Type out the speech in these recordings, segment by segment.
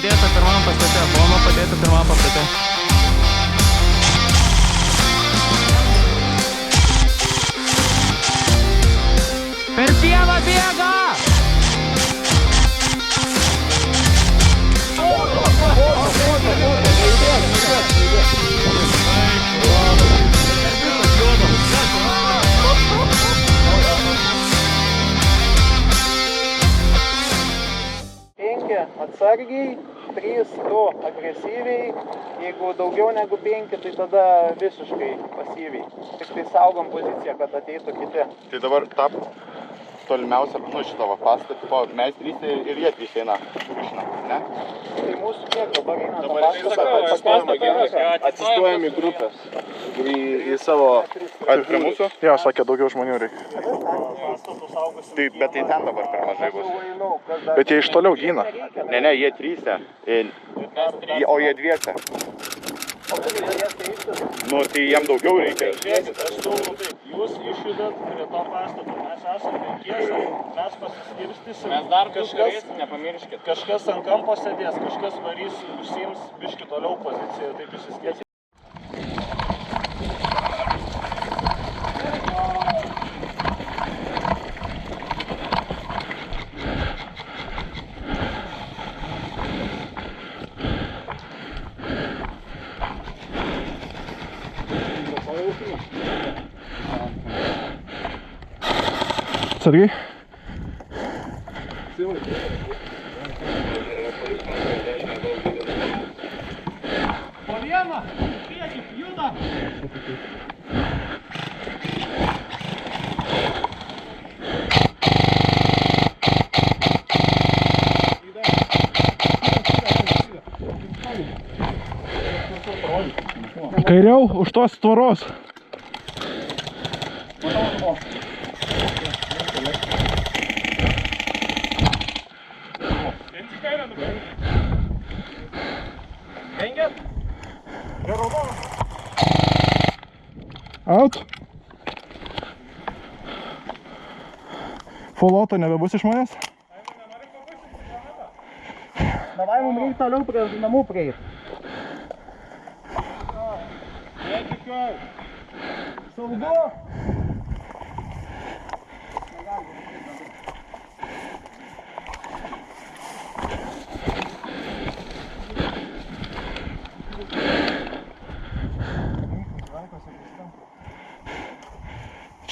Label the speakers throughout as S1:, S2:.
S1: padėta pirmam pastate. Bomba padėta pirmam pastate. Per pievą bėga!
S2: Atsargiai, 3-2 agresyviai, jeigu daugiau negu 5, tai tada visiškai pasyviai. Tik tai saugom poziciją, kad ateitų kiti.
S3: Tai dabar tap tolimiausia, šito va pastatą, mes 3 ir jie 3 eina, ne?
S2: Tai mūsų kiek dabar eina tą
S4: pastatą? Atsistojam į grupės, į savo...
S3: Ar prie mūsų?
S4: Jo, sakė, daugiau žmonių reikia.
S3: Tai, bet tai ten dabar per mažai bus.
S4: Bet jie iš toliau gyna.
S3: Ne, jie 3, o jie 2. Nu, tai jiem daugiau reikia.
S5: Žiūrėkit, aš siūlau taip, jūs išjudat prie to pastato, mes esame 5, mes pasiskirstysim.
S1: Mes dar kažkas, nepamirškit.
S5: Kažkas ant kampo sėdės, kažkas varys, užsiims biškį toliau poziciją, taip išsiskirsim.
S4: Atsargiai.
S5: Po vieną, priekit, juda!
S4: Kairiau už tos tvoros. Out. Folloto nebebus iš manęs.
S2: Davai, mums reikia toliau prie namų prieiti. Saugu.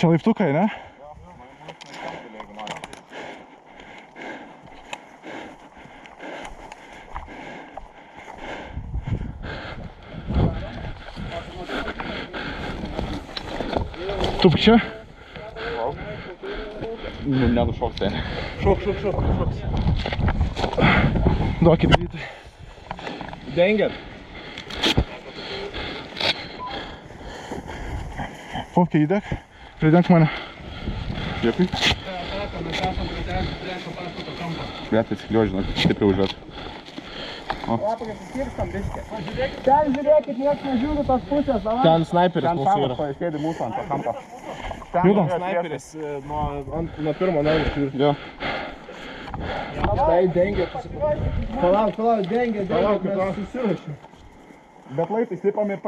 S4: Čia laiptukai, ne? Tupk čia?
S3: Nenušoks ten.
S4: Šoks. Duokit greitai.
S5: Dengiat.
S4: Fofkė įdėk. Pridenk mane.
S3: Dėkui.
S5: Mes esam prie trečio pastato kampo.
S3: Bet atsikliuo, žinok, stipriai užduot.
S2: Pasiskirstam biškį. Ten žiūrėkit, nieks nežiūri tos pusės.
S4: Ten snaiperis mūsų yra.
S2: Ten sėdi mūsų ant to kampo.
S4: Judam.
S5: Snaiperis nuo pirmo narių žiūri.
S3: Jo.
S2: Tai dengia. Palauk, dengia, mes susirašim.
S3: Bet laiptais lipam ir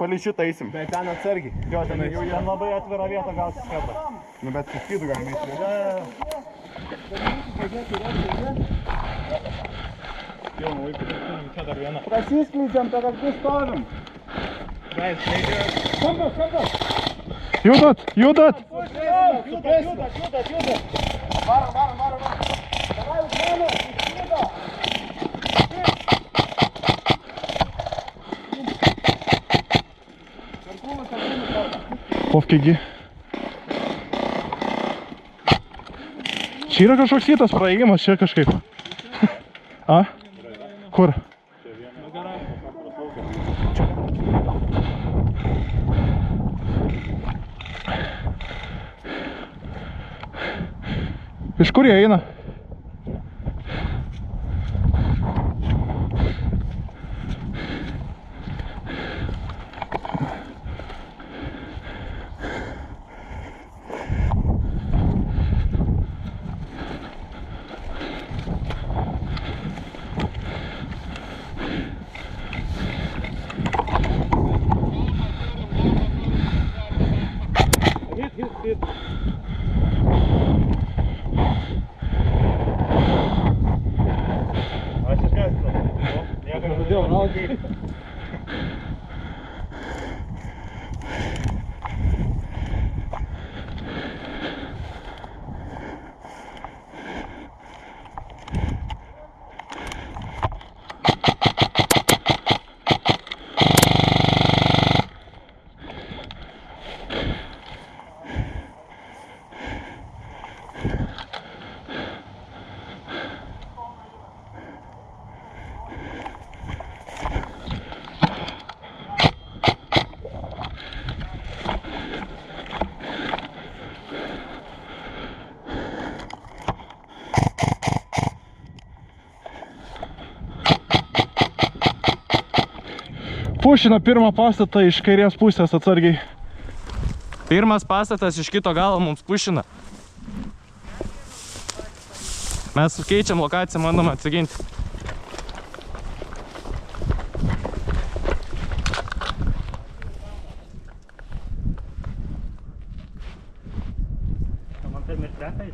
S3: palei šitą eisim.
S5: Bet ten atsargiai.
S3: Jo, ten
S5: Jau jie labai atvira vieta gausi skrebą.
S3: Nu, bet suskydų galime eiti.
S5: Pilna vaikų, čia dar viena.
S2: Prasiskleidžiam, per akis stovim. Kampas.
S4: Judat!
S2: Judat. Varom. Davai, už mano,
S4: Fofkėgi. Čia yra kažkoks kitas praėjimas, čia kažkaip. A? Kur? Iš kur jie eina?
S5: Pradėjau raudyti.
S4: Pušina pirmą pastatą iš kairės pusės atsargiai.
S1: Pirmas pastatas iš kito galo mums pušina. Mes keičiam lokaciją, bandom atsiginti.
S5: Man tai mirtlekai.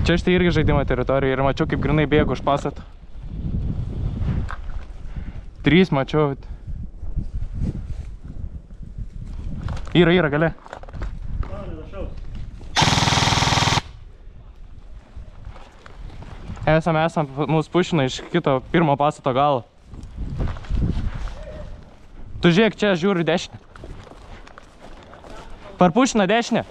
S1: Čia štai irgi žaidimo teritorija ir mačiau, kaip grinai bėgu už pastatą. 3 mačiau. Yra gale. Esam, mūsų pušina iš kito pirmo pastato galo. Tu žiūrėk, čia žiūriu dešinę. Parpušina dešinę.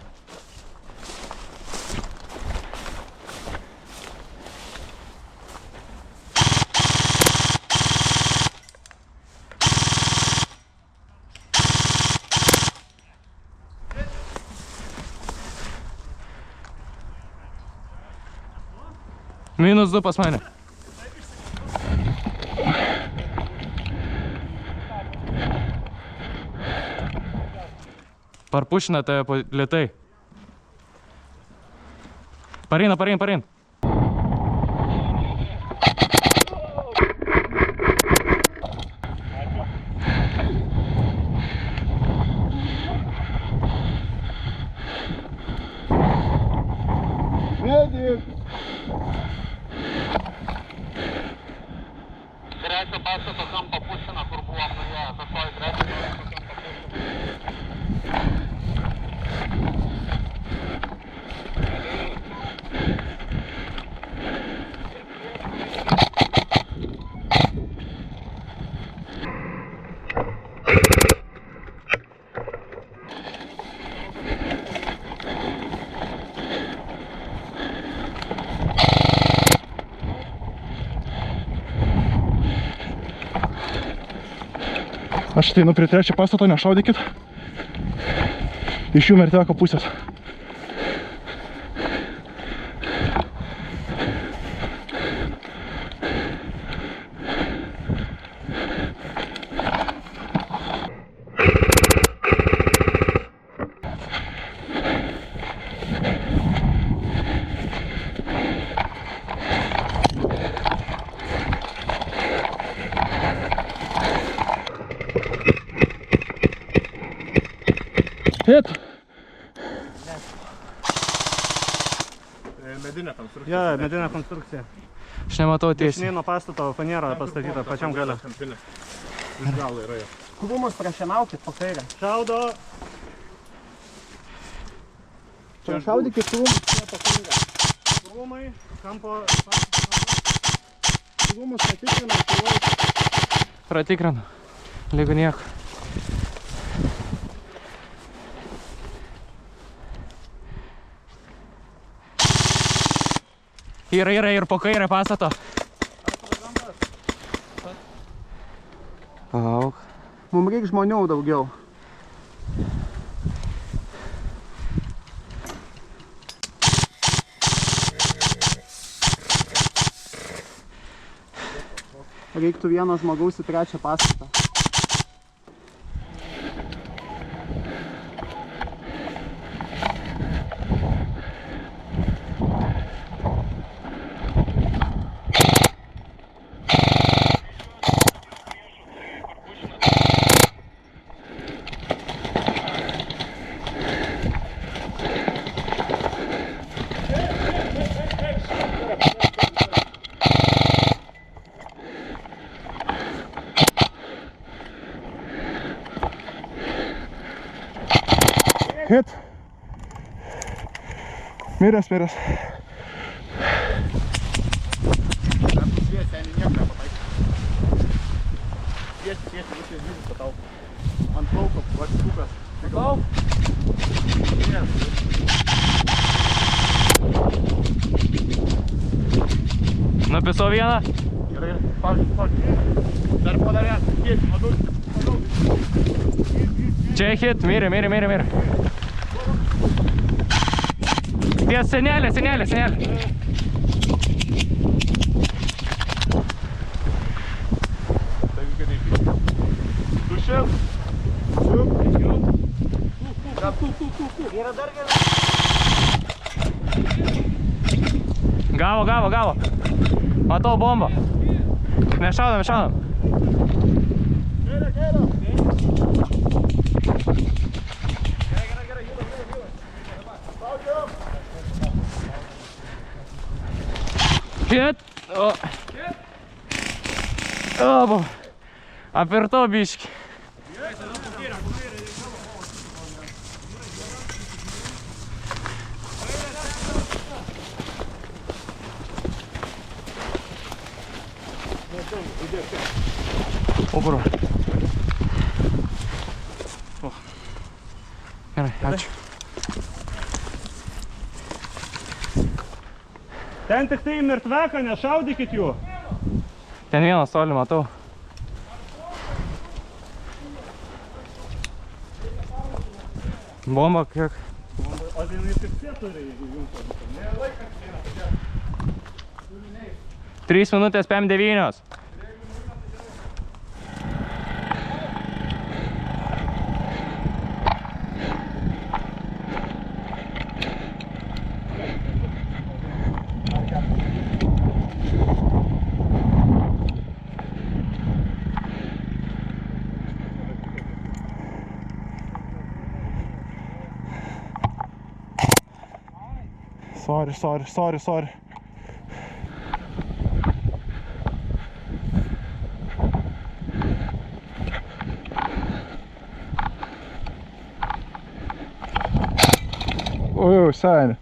S1: -2 pas mane. Parpušina tave lėtai. Pareina.
S3: Trečio pastato kampo pušina, kur buvom nuėję. Pastoji trečio pastato kampo
S4: Aš ateinu prie trečio pastato, nešaudykit. Iš jų merteko pusės. Hit!
S5: Medinė konstrukcija. Ja, medinė konstrukcija.
S1: Aš nematau tiesiai.
S5: Dešiniai nuo pastato fanėra pastatyta pačiam gale.
S3: Iš galo yra jo.
S2: Krūmus prašienaukit po kairę.
S5: Šaudo.
S2: Prašaudykit krūmus po kairę.
S5: Krūmai, kampo.
S2: Krūmus patikrinam.
S1: Pratikrinu. Lygu nieko. Yra ir po kairę pastato. Auk.
S2: Mums reikia žmonių daugiau. Reiktų vieno žmogaus į trečią pastatą.
S4: Hit. Miręs.
S3: Tiesiai, visai žyvis, kad tau ant plauko vačiukas.
S1: Tau? Nupisau vieną.
S3: Gerai, pavyzdžiui. Dar padarė, tiesiai, matau.
S1: Čia hit, mirė. Ties senelė.
S3: Dušim.
S1: Gavo. Matau bombą. Nešaudam. Hit. O, apvirtau biškį. O, kur? Gerai, ačiū.
S5: Ten tik tai mirtveką, nešaudykit jų.
S1: Ten vienas toli matau. Bomba kiek?
S5: O jinai tik tie turi, jeigu jums pavyko.
S1: 3 minutės PM9.
S4: Sorry. Oj, sen.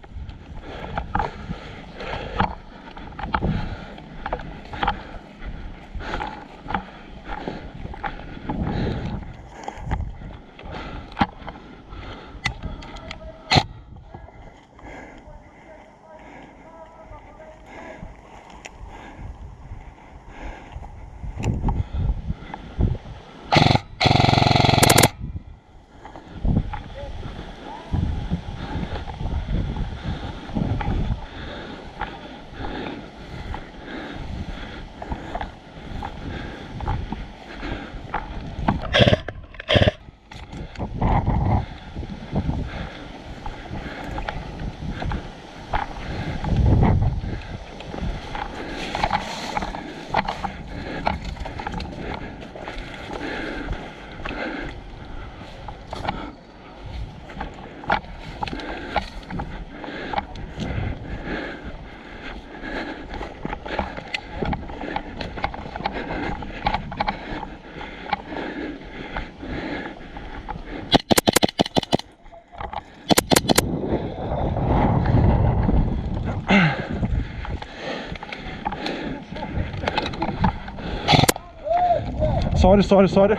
S4: Sorry.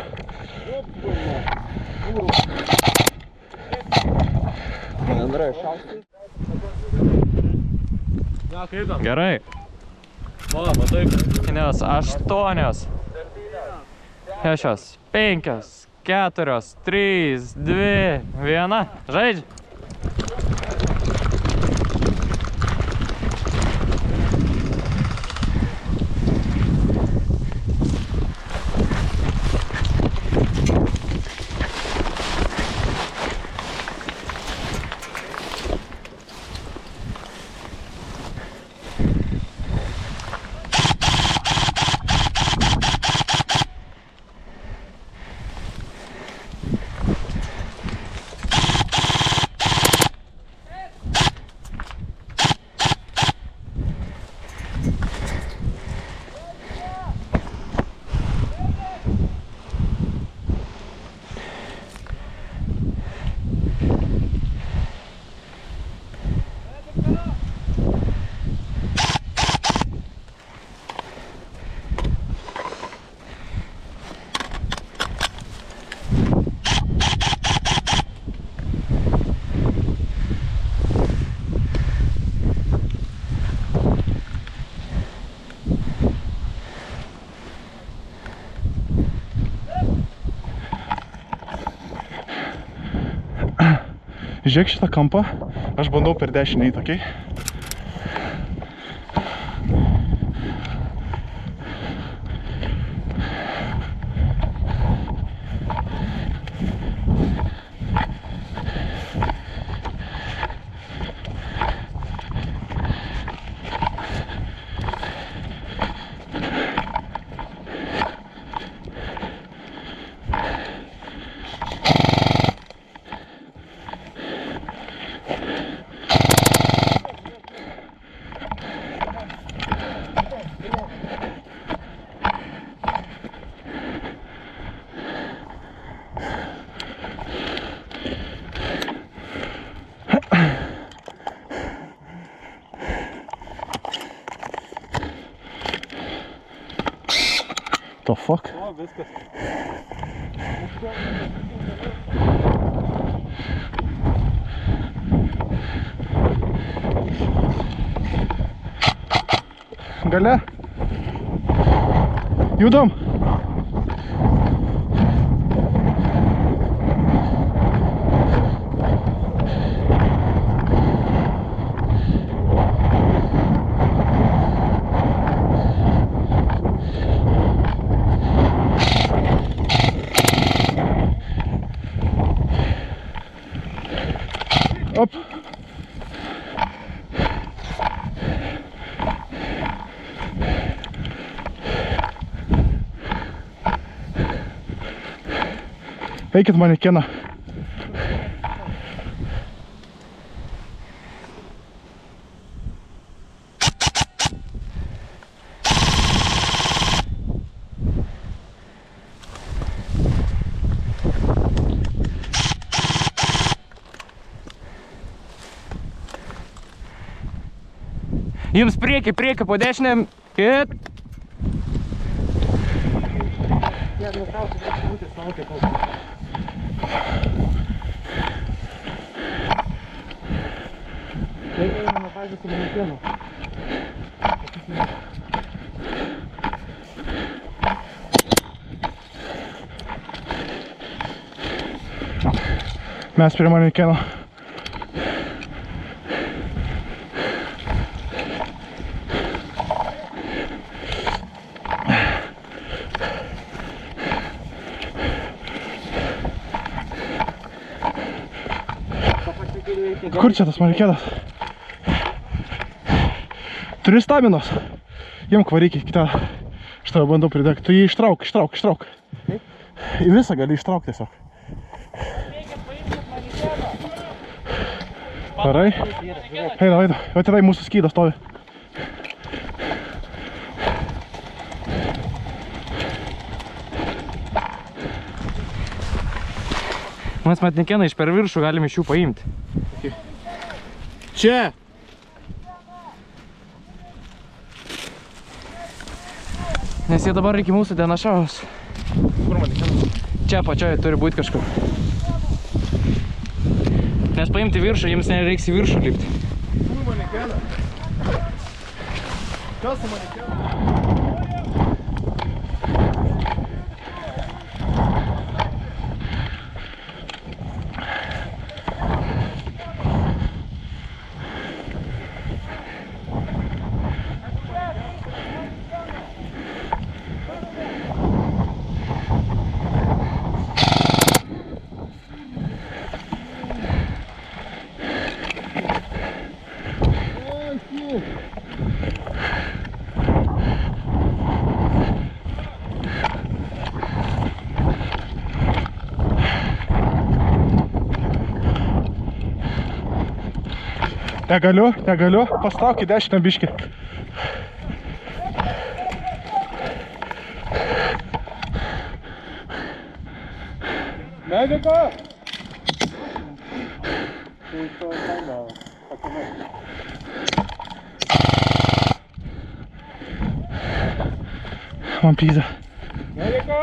S1: Gerai. Nes 8, 6, 5, 4, 3, 2, 1. Žaidži.
S4: Žiūrėk šitą kampą, aš bandau per dešinę eiti, okei? The fuck?
S5: O, viskas.
S4: Gale. Judam. Op. Eikit manekeną.
S1: Jums priekį po dešinėm. Hit.
S4: Mes prie manekeno. Kur čia tas manekenas? Turi staminos. Imk varykį kitą. Aš tave bandau pridegti. Tu jį ištrauk. Į visą gali ištraukti tiesiog. Varai. Eina. Va tenai mūsų skydas stovi.
S1: Mes manekeną iš per viršų galime iš jų paimti.
S3: Čia!
S1: Nes jie dabar iki mūsų denašaus.
S4: Kur manekenas?
S1: Čia pačioje turi būti kažkur. Nes paimti viršų, jums nereiks į viršų lipti.
S4: Kur manekenas? Kas su manekenas? Negaliu, pastauk į dešinę biškį.
S5: Mediko!
S4: Man pizza.
S5: Mediko!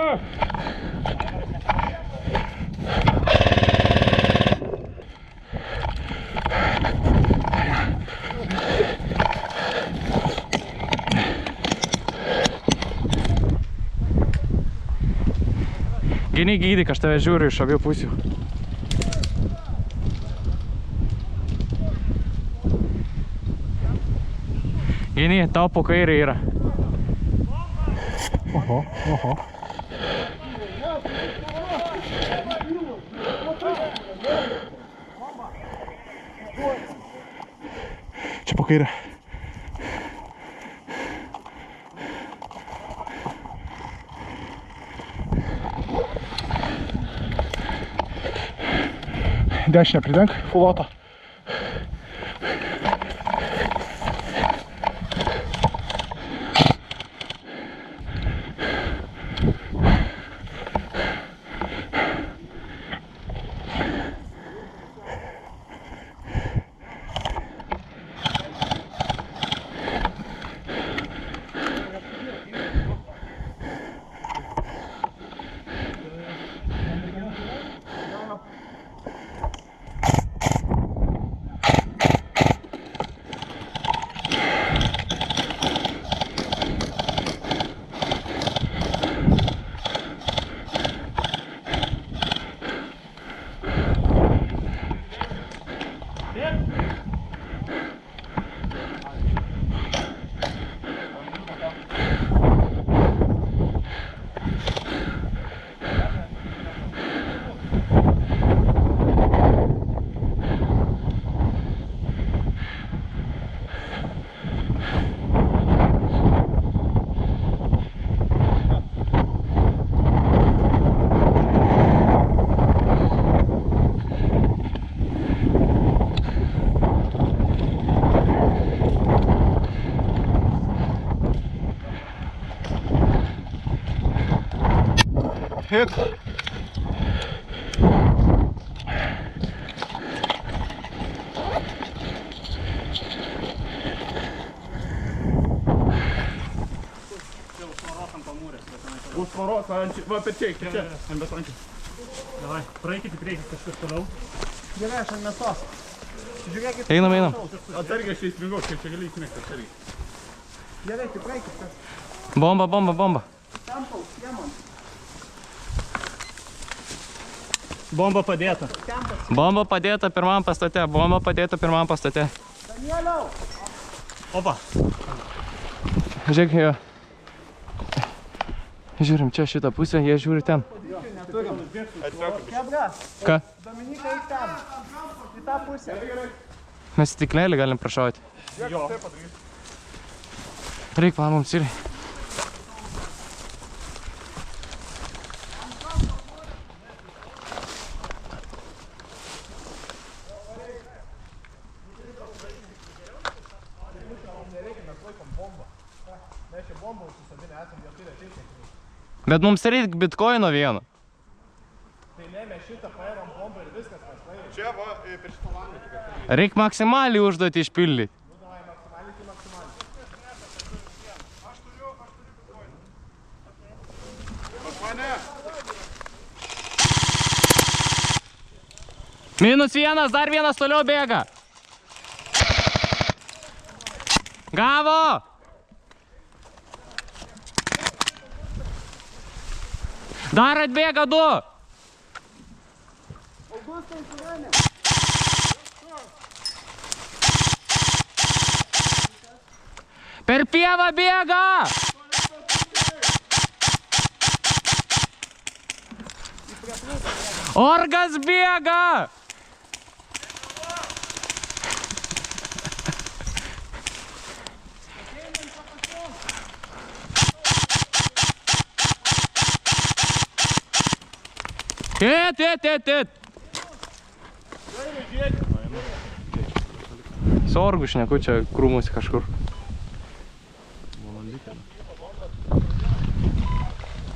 S1: Gydyk, aš tave žiūriu iš abiejų pusių. Vini, tau po kairį yra.
S4: Oho, oho. Čia po kairę. Dešinę pridenk, fulotą. Hit.
S5: Už tvoros, va pečiai, čia, ant betončio. Davai, praeikit į priekį kažkas toliau.
S2: Gerai, aš ant mesos. Žiūrėkit.
S1: Einam.
S5: Atsargiai, aš įspringau, čia gali įsmėgti, atsargiai.
S2: Gerai, tai praeikit.
S1: Bomba.
S2: Tampau, jemon.
S5: Bomba padėta.
S1: Bomba padėta pirmam pastate.
S2: Danieliau!
S5: Opa.
S1: Žiūrėk, jo. Žiūrim čia šitą pusę, jie žiūri ten.
S2: Kebra,
S1: Ką?
S2: Dominika į ten. Į tą pusę.
S1: Mes stiklelį galim prašauti.
S5: Jo.
S1: Reik man mums ir. Bet mums reikia bitkoino vieno.
S4: Tai ne, mes šitą paėmam bombą ir viskas mes paėmam.
S3: Čia va, per šitą langą tik atsargiai.
S1: Reik maksimaliai užduoti išpildyti.
S4: Nu, davai, maksimaliai, tai maksimaliai.
S3: Aš turiu bitkoiną. Pas mane.
S1: -1, dar vienas toliau bėga. Gavo! Dar atbėga 2.
S2: Augustai, suvenė.
S1: Per pievą bėga! Orgas bėga! Tit. Sorgu šneku čia krūmus kažkur.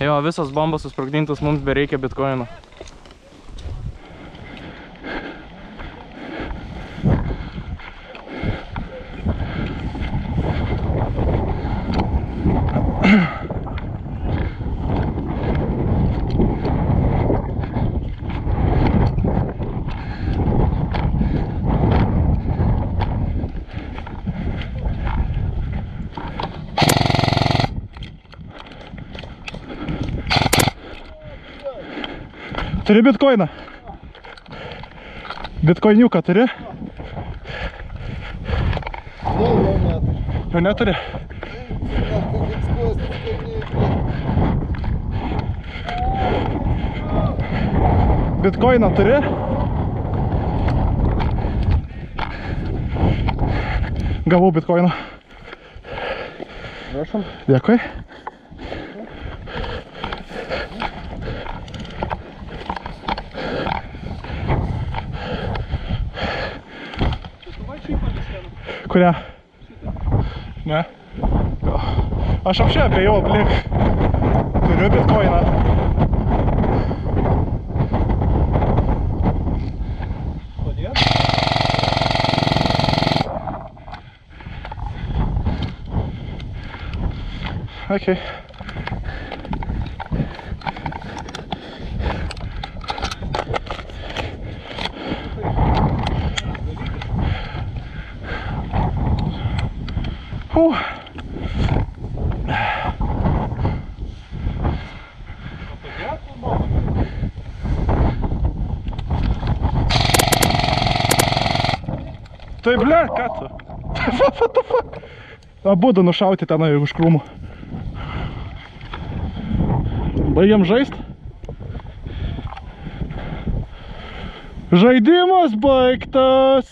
S1: Jo, visos bombos susprogdintos, mums bereikia bitkoino.
S4: Turi bitkoiną? Bitkoiniuką turi? Jau neturi? Bitcoiną turi? Gavau bitcoiną.
S1: Prašom.
S4: Dėkui. Kurią? Ne? Aš apšiai apėjau aplink. Turiu bitcoiną.
S1: Kodėl?
S4: Okay. Tai ble, ką tu? What the fuck? Abudu nušauti tenai už krūmų. Baigiam žaist? Žaidimas baigtas!